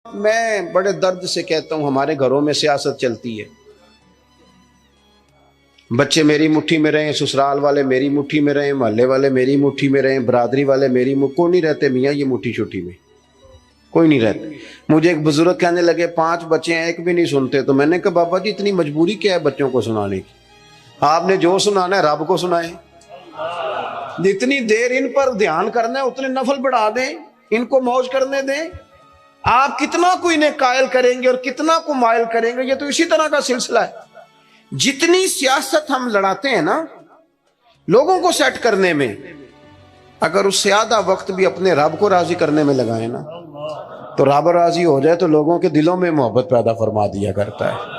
میں بڑے درد سے کہتا ہوں ہمارے گھروں میں سیاست چلتی ہے، بچے میری مٹھی میں رہیں، سسرال والے میری مٹھی میں رہیں، محلے والے میری مٹھی میں رہیں، برادری والے میری کوئی نہیں رہتے میاں یہ مٹھی چھٹی میں، کوئی نہیں رہتے۔ مجھے ایک بزرگ کہنے لگے 5 بچے ہیں ایک بھی نہیں سنتے، تو میں نے کہا بابا جی اتنی مجبوری کیا ہے بچوں کو سنانے کی؟ آپ نے جو سنانا ہے رب کو سنائیں، جتنی دیر ان پر دھیان کرنا ہے اتنے نفل بڑھا دیں، ان کو موج کرنے دیں۔ آپ کتنا کو انہیں قائل کریں گے اور کتنا کو مائل کریں گے، یہ تو اسی طرح کا سلسلہ ہے۔ جتنی سیاست ہم لڑاتے ہیں نا لوگوں کو سیٹ کرنے میں، اگر اس سے آدھا وقت بھی اپنے رب کو راضی کرنے میں لگائیں نا تو رب راضی ہو جائے تو لوگوں کے دلوں میں محبت پیدا فرما دیا کرتا ہے۔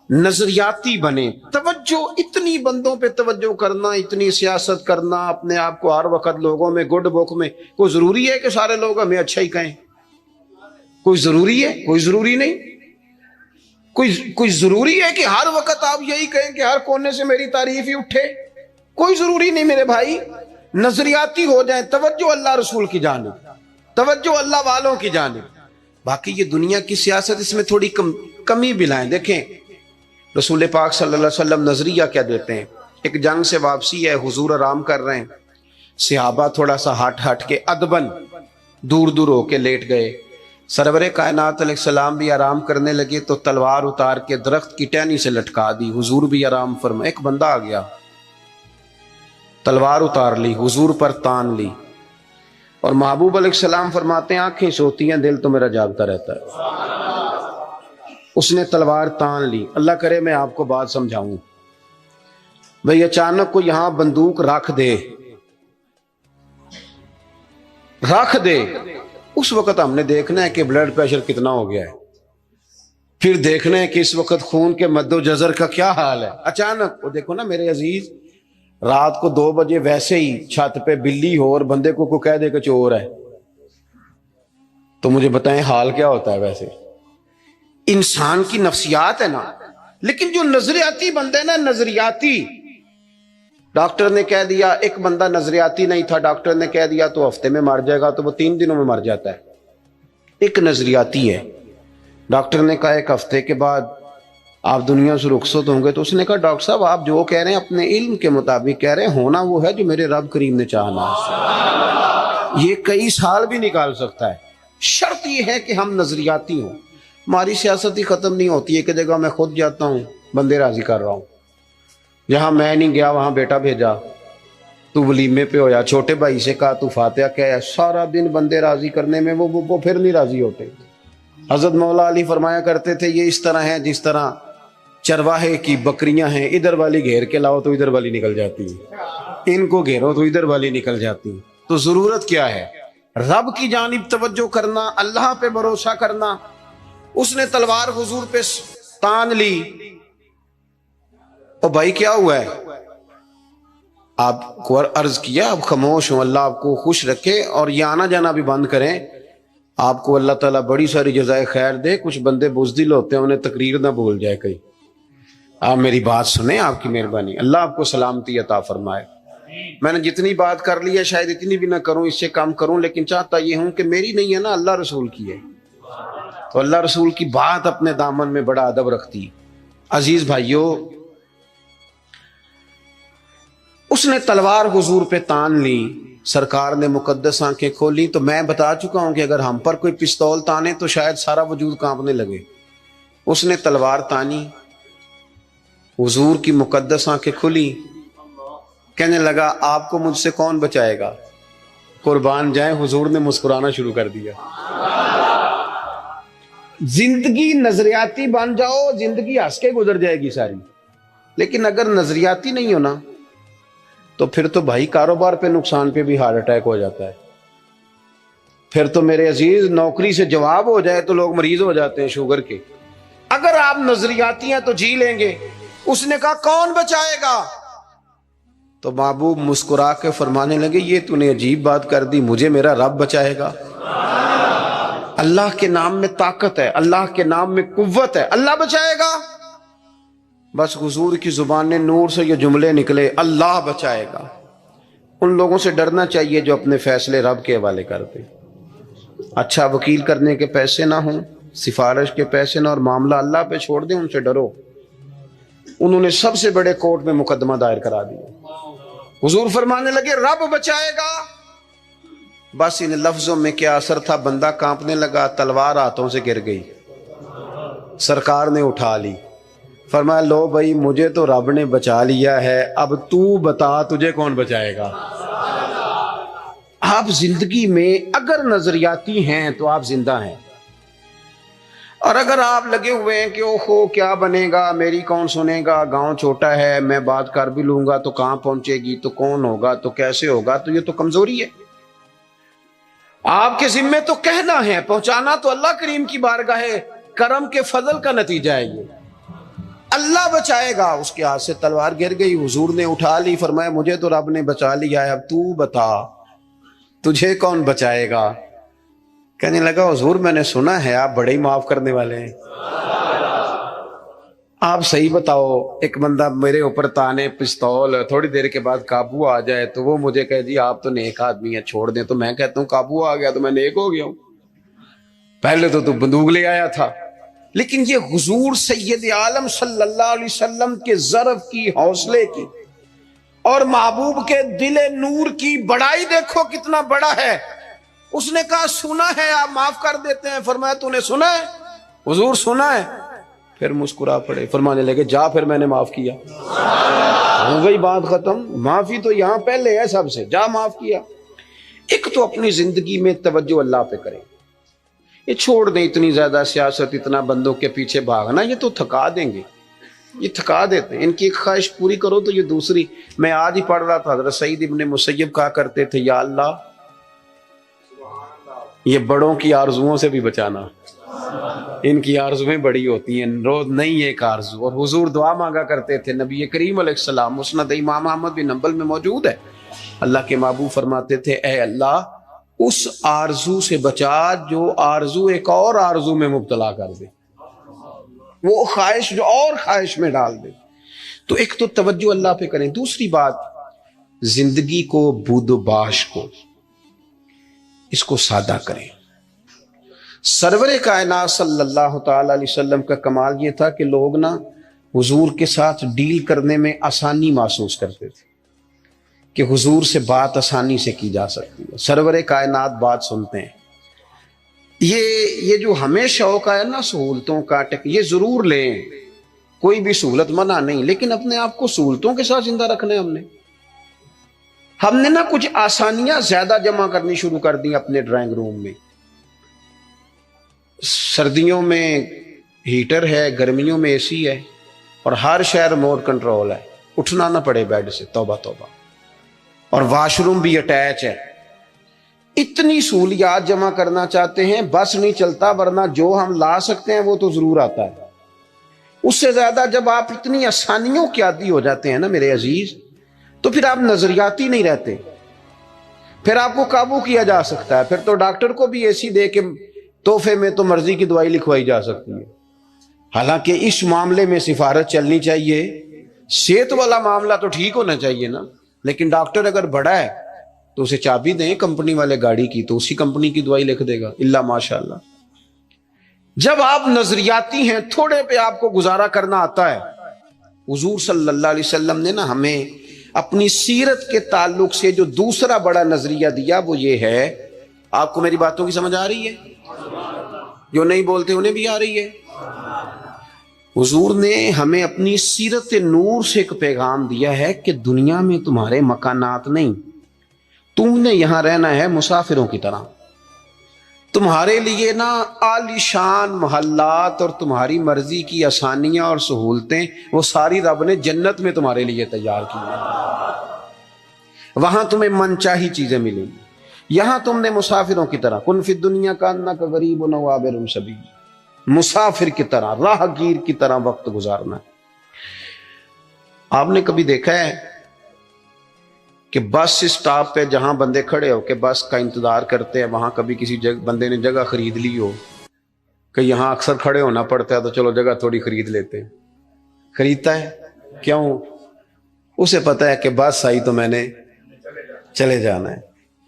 نظریاتی بنے، توجہ اتنی بندوں پہ توجہ کرنا، اتنی سیاست کرنا، اپنے آپ کو ہر وقت لوگوں میں گڈ بک میں، کوئی ضروری ہے کہ سارے لوگ ہمیں اچھا ہی کہیں؟ کوئی ضروری ہے؟ کوئی ضروری نہیں۔ کوئی ضروری ہے کہ ہر وقت آپ یہی کہیں کہ ہر کونے سے میری تعریف ہی اٹھے؟ کوئی ضروری نہیں میرے بھائی۔ نظریاتی ہو جائیں، توجہ اللہ رسول کی جانب، توجہ اللہ والوں کی جانب۔ باقی یہ دنیا کی سیاست اس میں تھوڑی کمی بھی لائیں۔ دیکھیں رسول پاک صلی اللہ علیہ وسلم نظریہ کیا دیتے ہیں؟ ایک جنگ سے واپسی ہے، حضور آرام کر رہے ہیں، صحابہ تھوڑا سا ہٹ کے ادبن دور دور ہو کے لیٹ گئے، سرور کائنات علیہ السلام بھی آرام کرنے لگے تو تلوار اتار کے درخت کی ٹہنی سے لٹکا دی، حضور بھی آرام فرمائے۔ ایک بندہ آ گیا، تلوار اتار لی، حضور پر تان لی، اور محبوب علیہ السلام فرماتے ہیں آنکھیں سوتی ہیں دل تو میرا جاگتا رہتا ہے۔ اس نے تلوار تان لی۔ اللہ کرے میں آپ کو بات سمجھاؤں، بھئی اچانک کو یہاں بندوق رکھ دے اس وقت ہم نے دیکھنا ہے کہ بلڈ پریشر کتنا ہو گیا ہے، پھر دیکھنا ہے کہ اس وقت خون کے مد و جزر کا کیا حال ہے۔ اچانک وہ دیکھو نا میرے عزیز، رات کو 2 بجے ویسے ہی چھت پہ بلی ہو اور بندے کو کہہ دے کہ چور ہے، تو مجھے بتائیں حال کیا ہوتا ہے؟ ویسے انسان کی نفسیات ہے نا۔ لیکن جو نظریاتی بندے نا، نظریاتی، ڈاکٹر نے کہہ دیا، ایک بندہ نظریاتی نہیں تھا، ڈاکٹر نے کہہ دیا تو ہفتے میں مر جائے گا، تو وہ 3 دنوں میں مر جاتا ہے۔ ایک نظریاتی ہے، ڈاکٹر نے کہا 1 ہفتے کے بعد آپ دنیا سے رخصت ہوں گے، تو اس نے کہا ڈاکٹر صاحب آپ جو کہہ رہے ہیں اپنے علم کے مطابق کہہ رہے ہیں، ہونا وہ ہے جو میرے رب کریم نے چاہنا ہے، یہ کئی سال بھی نکال سکتا ہے، شرط یہ ہے کہ ہم نظریاتی ہوں۔ ہماری سیاست ہی ختم نہیں ہوتی ہے کہ جگہ میں خود جاتا ہوں بندے راضی کر رہا ہوں، جہاں میں نہیں گیا وہاں بیٹا بھیجا، تو ولیمے پہ ہویا، چھوٹے بھائی سے کہا تو فاتحہ کہہ، سارا دن بندے راضی کرنے میں وہ پھر نہیں راضی ہوتے۔ حضرت مولا علی فرمایا کرتے تھے یہ اس طرح ہے جس طرح چرواہے کی بکریاں ہیں، ادھر والی گھیر کے لاؤ تو ادھر والی نکل جاتی ہیں، ان کو گھیرو تو ادھر والی نکل جاتی ہیں۔ تو ضرورت کیا ہے؟ رب کی جانب توجہ کرنا، اللہ پہ بھروسہ کرنا۔ اس نے تلوار حضور پہ تان لی، او بھائی کیا ہوا ہے؟ آپ کو عرض کیا آپ خاموش ہوں، اللہ آپ کو خوش رکھے اور یہ آنا جانا بھی بند کریں، آپ کو اللہ تعالیٰ بڑی ساری جزائے خیر دے۔ کچھ بندے بزدل ہوتے ہیں، انہیں تقریر نہ بھول جائے کہیں، آپ میری بات سنیں، آپ کی مہربانی، اللہ آپ کو سلامتی عطا فرمائے۔ میں نے جتنی بات کر لی ہے شاید اتنی بھی نہ کروں، اس سے کم کروں، لیکن چاہتا یہ ہوں کہ میری نہیں ہے نا، اللہ رسول کی ہے، تو اللہ رسول کی بات اپنے دامن میں بڑا ادب رکھتی ہے۔ عزیز بھائیوں، اس نے تلوار حضور پہ تان لی، سرکار نے مقدس آنکھیں کھولی، تو میں بتا چکا ہوں کہ اگر ہم پر کوئی پستول تانے تو شاید سارا وجود کانپنے لگے۔ اس نے تلوار تانی، حضور کی مقدس آنکھیں کھلی، کہنے لگا آپ کو مجھ سے کون بچائے گا؟ قربان جائیں، حضور نے مسکرانا شروع کر دیا۔ زندگی نظریاتی بن جاؤ، زندگی ہنس کے گزر جائے گی ساری، لیکن اگر نظریاتی نہیں ہونا تو پھر تو بھائی کاروبار پہ نقصان پہ بھی ہارٹ اٹیک ہو جاتا ہے، پھر تو میرے عزیز نوکری سے جواب ہو جائے تو لوگ مریض ہو جاتے ہیں شوگر کے۔ اگر آپ نظریاتی ہیں تو جی لیں گے۔ اس نے کہا کون بچائے گا؟ تو محبوب مسکرا کے فرمانے لگے یہ تو نے عجیب بات کر دی، مجھے میرا رب بچائے گا۔ اللہ کے نام میں طاقت ہے، اللہ کے نام میں قوت ہے، اللہ بچائے گا۔ بس حضور کی زبان نے نور سے یہ جملے نکلے، اللہ بچائے گا۔ ان لوگوں سے ڈرنا چاہیے جو اپنے فیصلے رب کے حوالے کرتے۔ اچھا وکیل کرنے کے پیسے نہ ہوں، سفارش کے پیسے نہ، اور معاملہ اللہ پہ چھوڑ دیں، ان سے ڈرو۔ انہوں نے سب سے بڑے کورٹ میں مقدمہ دائر کرا دیا۔ حضور فرمانے لگے رب بچائے گا۔ بس ان لفظوں میں کیا اثر تھا، بندہ کانپنے لگا، تلوار ہاتھوں سے گر گئی، سرکار نے اٹھا لی، فرمایا لو بھائی مجھے تو رب نے بچا لیا ہے، اب تو بتا تجھے کون بچائے گا۔ آپ زندگی میں اگر نظریاتی ہیں تو آپ زندہ ہیں، اور اگر آپ لگے ہوئے ہیں کہ اوہو کیا بنے گا، میری کون سنے گا، گاؤں چھوٹا ہے، میں بات کر بھی لوں گا تو کہاں پہنچے گی، تو کون ہوگا، تو کیسے ہوگا، تو یہ تو کمزوری ہے۔ آپ کے ذمے تو کہنا ہے، پہنچانا تو اللہ کریم کی بارگاہ ہے، کرم کے فضل کا نتیجہ ہے یہ۔ اللہ بچائے گا۔ اس کے ہاتھ سے تلوار گر گئی، حضور نے اٹھا لی، فرمایا مجھے تو رب نے بچا لیا ہے، اب تو بتا تجھے کون بچائے گا۔ کہنے لگا حضور میں نے سنا ہے آپ بڑے ہی معاف کرنے والے ہیں، آپ صحیح بتاؤ، ایک بندہ میرے اوپر تانے پستول، تھوڑی دیر کے بعد قابو آ جائے تو وہ مجھے کہے جی آپ تو نیک آدمی ہیں چھوڑ دیں، تو میں کہتا ہوں قابو آ گیا تو میں نیک ہو گیا ہوں، پہلے تو بندوق لے آیا تھا۔ لیکن یہ حضور سید عالم صلی اللہ علیہ وسلم کے ظرف کی، حوصلے کی، اور محبوب کے دل نور کی بڑائی دیکھو کتنا بڑا ہے۔ اس نے کہا سنا ہے آپ معاف کر دیتے ہیں، فرمایا تو نے سنا ہے؟ حضور سنا ہے۔ پھر مسکرا پڑے، فرمانے لگے جا پھر میں نے معاف کیا، ہو گئی بات ختم، معافی تو یہاں پہلے ہے سب سے، جا معاف کیا۔ ایک تو اپنی زندگی میں توجہ اللہ پہ کریں، یہ چھوڑ دیں اتنی زیادہ سیاست، اتنا بندوں کے پیچھے بھاگنا، یہ تو تھکا دیں گے، یہ تھکا دیتے ہیں۔ ان کی ایک خواہش پوری کرو تو یہ دوسری۔ میں آج ہی پڑھ رہا تھا، حضرت سعید ابن مسیب کہا کرتے تھے یا اللہ یہ بڑوں کی آرزوؤں سے بھی بچانا، ان کی آرزویں بڑی ہوتی ہیں، روز نہیں ایک آرزو۔ اور حضور دعا مانگا کرتے تھے، نبی کریم علیہ السلام مسند امام احمد بن حنبل میں موجود ہے، اللہ کے محبوب فرماتے تھے اے اللہ اس آرزو سے بچا جو آرزو ایک اور آرزو میں مبتلا کر دے، وہ خواہش جو اور خواہش میں ڈال دے۔ تو ایک تو توجہ اللہ پہ کریں۔ دوسری بات، زندگی کو بود و باش کو اس کو سادہ کریں۔ سرور کائنات صلی اللہ تعالی علیہ وسلم کا کمال یہ تھا کہ لوگ نا حضور کے ساتھ ڈیل کرنے میں آسانی محسوس کرتے تھے، کہ حضور سے بات آسانی سے کی جا سکتی ہے، سرور کائنات بات سنتے ہیں۔ یہ جو ہمیں شوق ہے نا سہولتوں کا، یہ ضرور لیں، کوئی بھی سہولت منع نہیں، لیکن اپنے آپ کو سہولتوں کے ساتھ زندہ رکھنا ہے۔ ہم نے نا کچھ آسانیاں زیادہ جمع کرنی شروع کر دی اپنے ڈرائنگ روم میں۔ سردیوں میں ہیٹر ہے، گرمیوں میں اے سی ہے، اور ہر شہر ریموٹ کنٹرول ہے، اٹھنا نہ پڑے بیڈ سے، توبہ توبہ، اور واش روم بھی اٹیچ ہے۔ اتنی سہولیات جمع کرنا چاہتے ہیں، بس نہیں چلتا، ورنہ جو ہم لا سکتے ہیں وہ تو ضرور آتا ہے۔ اس سے زیادہ جب آپ اتنی آسانیوں کے عادی ہو جاتے ہیں نا میرے عزیز، تو پھر آپ نظریاتی نہیں رہتے، پھر آپ کو قابو کیا جا سکتا ہے، پھر تو ڈاکٹر کو بھی ایسی دے کے تحفے میں تو مرضی کی دوائی لکھوائی جا سکتی ہے۔ حالانکہ اس معاملے میں سفارت چلنی چاہیے، صحت والا معاملہ تو ٹھیک ہونا چاہیے نا، لیکن ڈاکٹر اگر بڑا ہے تو اسے چابی دیں کمپنی والے گاڑی کی، تو اسی کمپنی کی دوائی لکھ دے گا، اللہ ماشاء اللہ۔ جب آپ نظریاتی ہیں، تھوڑے پہ آپ کو گزارا کرنا آتا ہے۔ حضور صلی اللہ علیہ وسلم نے نا ہمیں اپنی سیرت کے تعلق سے جو دوسرا بڑا نظریہ دیا وہ یہ ہے، آپ کو میری باتوں کی سمجھ آ رہی ہے؟ جو نہیں بولتے انہیں بھی آ رہی ہے؟ حضور نے ہمیں اپنی سیرت نور سے ایک پیغام دیا ہے کہ دنیا میں تمہارے مکانات نہیں، تم نے یہاں رہنا ہے مسافروں کی طرح۔ تمہارے لیے نا عالی شان محلات اور تمہاری مرضی کی آسانیاں اور سہولتیں وہ ساری رب نے جنت میں تمہارے لیے تیار کی ہیں، وہاں تمہیں من چاہی چیزیں ملیں گی۔ یہاں تم نے مسافروں کی طرح، کن فی الدنیا کانک غریب و عابر سبیل، مسافر کی طرح، راہ گیر کی طرح وقت گزارنا ہے۔ آپ نے کبھی دیکھا ہے کہ بس اسٹاپ پہ جہاں بندے کھڑے ہو کہ بس کا انتظار کرتے ہیں، وہاں کبھی کسی بندے نے جگہ خرید لی ہو کہ یہاں اکثر کھڑے ہونا پڑتا ہے تو چلو جگہ تھوڑی خرید لیتے ہیں، خریدتا ہے کیوں؟ اسے پتا ہے کہ بس آئی تو میں نے چلے جانا ہے۔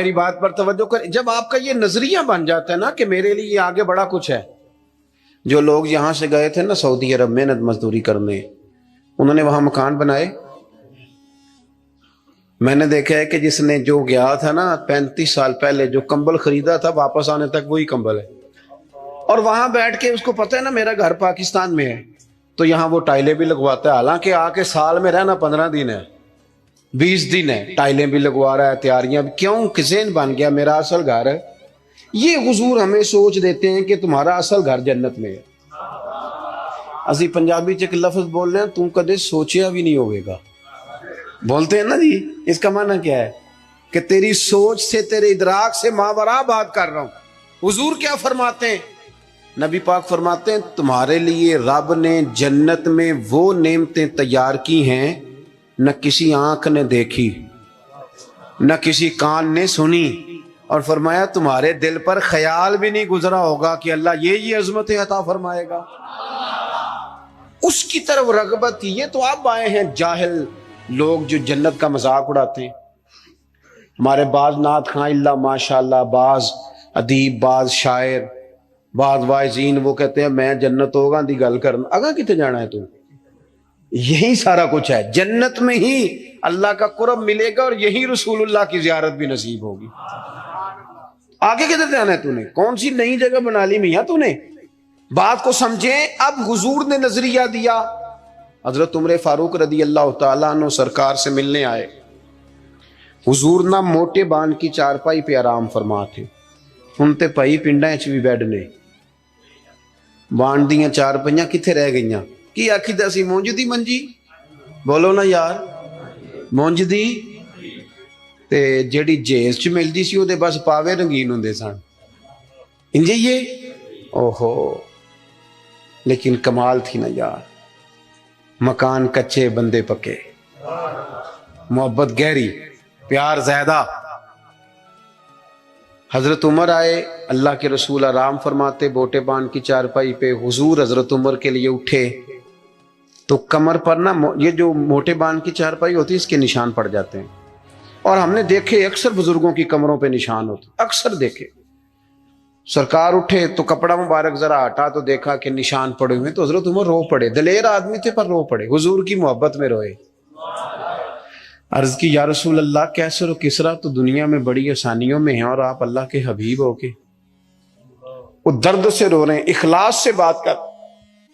میری بات پر توجہ کر. جب آپ کا یہ نظریہ بن جاتا ہے نا کہ میرے لیے آگے بڑا کچھ ہے. جو لوگ یہاں سے گئے تھے نا سعودی عرب محنت مزدوری کرنے, انہوں نے وہاں مکان بنائے. میں نے دیکھا ہے کہ جس نے جو گیا تھا نا 35 سال پہلے جو کمبل خریدا تھا واپس آنے تک وہی کمبل ہے, اور وہاں بیٹھ کے اس کو پتہ ہے نا میرا گھر پاکستان میں ہے, تو یہاں وہ ٹائلیں بھی لگواتا ہے. حالانکہ آ کے سال میں رہنا 15 دن ہے 20 دن ہے, ٹائلیں بھی لگوا رہا ہے, تیاریاں بھی. کیوں؟ ذہن بن گیا میرا اصل گھر ہے. یہ حضور ہمیں سوچ دیتے ہیں کہ تمہارا اصل گھر جنت میں ہے. اسی پنجابی چ ایک لفظ بول رہے ہیں, تم کدے سوچیا بھی نہیں ہوئے گا, بولتے ہیں نا جی. اس کا معنی کیا ہے کہ تیری سوچ سے تیرے ادراک سے ماورا بات کر رہا ہوں. حضور کیا فرماتے ہیں؟ نبی پاک فرماتے ہیں تمہارے لیے رب نے جنت میں وہ نعمتیں تیار کی ہیں نہ کسی آنکھ نے دیکھی نہ کسی کان نے سنی, اور فرمایا تمہارے دل پر خیال بھی نہیں گزرا ہوگا کہ اللہ یہ عظمتیں عطا فرمائے گا. اس کی طرف رغبت تھی. یہ تو آپ آئے ہیں جاہل لوگ جو جنت کا مذاق اڑاتے ہیں. ہمارے بعض نعت خواں اللہ ماشاءاللہ, بعض ادیب, بعض شاعر, بعض واعظین وہ کہتے ہیں میں جنت ہوگا دی گل کرنا. اگاں کتے جانا ہے تو؟ یہی سارا کچھ ہے. جنت میں ہی اللہ کا قرب ملے گا اور یہی رسول اللہ کی زیارت بھی نصیب ہوگی. آگے کدھر جانا ہے تو نے؟ کون سی نئی جگہ بنا لی میاں تو نے؟ بات کو سمجھیں. اب حضور نے نظریہ دیا. حضرت عمر فاروق رضی اللہ تعالیٰ عنہ سرکار سے ملنے آئے. حضور نہ موٹے بان کی چارپائی پہ آرام فرما تھے. ہن تے پائی پنڈاں وچ بھی بیڈ نے, بان دیاں چارپائیاں کتھے رہ گئیاں؟ کی آکھی دا سی مونج دی منجی, بولو نا یار, مونج دی تے جیڑی جیز چ ملدی سی او دے بس پاوے رنگین ہوندے سن. انجے یہ اوہو, لیکن کمال تھی نا یار. مکان کچے بندے پکے, محبت گہری, پیار زیادہ. حضرت عمر آئے, اللہ کے رسول آرام فرماتے بوٹے بان کی چارپائی پہ. حضور حضرت عمر کے لیے اٹھے تو کمر پر نا یہ جو موٹے بان کی چارپائی ہوتی ہے اس کے نشان پڑ جاتے ہیں, اور ہم نے دیکھے اکثر بزرگوں کی کمروں پہ نشان ہوتے, اکثر دیکھے. سرکار اٹھے تو کپڑا مبارک ذرا ہٹا تو دیکھا کہ نشان پڑے ہوئے, تو حضرت عمر رو پڑے. دلیر آدمی تھے پر رو پڑے, حضور کی محبت میں روئے. عرض کی یا رسول اللہ کیسر و کسرا تو دنیا میں بڑی آسانیوں میں ہیں اور آپ اللہ کے حبیب ہو کے وہ درد سے رو رہے ہیں, اخلاص سے بات کر.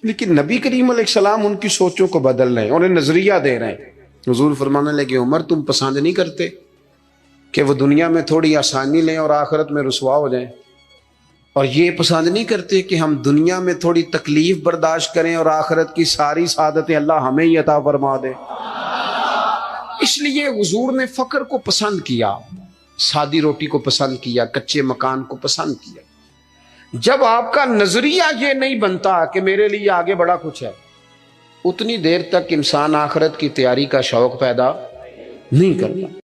لیکن نبی کریم علیہ السلام ان کی سوچوں کو بدل رہے ہیں, انہیں نظریہ دے رہے ہیں. حضور فرمانے لگے عمر تم پسند نہیں کرتے کہ وہ دنیا میں تھوڑی آسانی لیں اور آخرت میں رسوا ہو جائیں, اور یہ پسند نہیں کرتے کہ ہم دنیا میں تھوڑی تکلیف برداشت کریں اور آخرت کی ساری سعادتیں اللہ ہمیں ہی عطا فرما دے. اس لیے حضور نے فقر کو پسند کیا, سادی روٹی کو پسند کیا, کچے مکان کو پسند کیا. جب آپ کا نظریہ یہ نہیں بنتا کہ میرے لیے آگے بڑا کچھ ہے, اتنی دیر تک انسان آخرت کی تیاری کا شوق پیدا نہیں کرتا.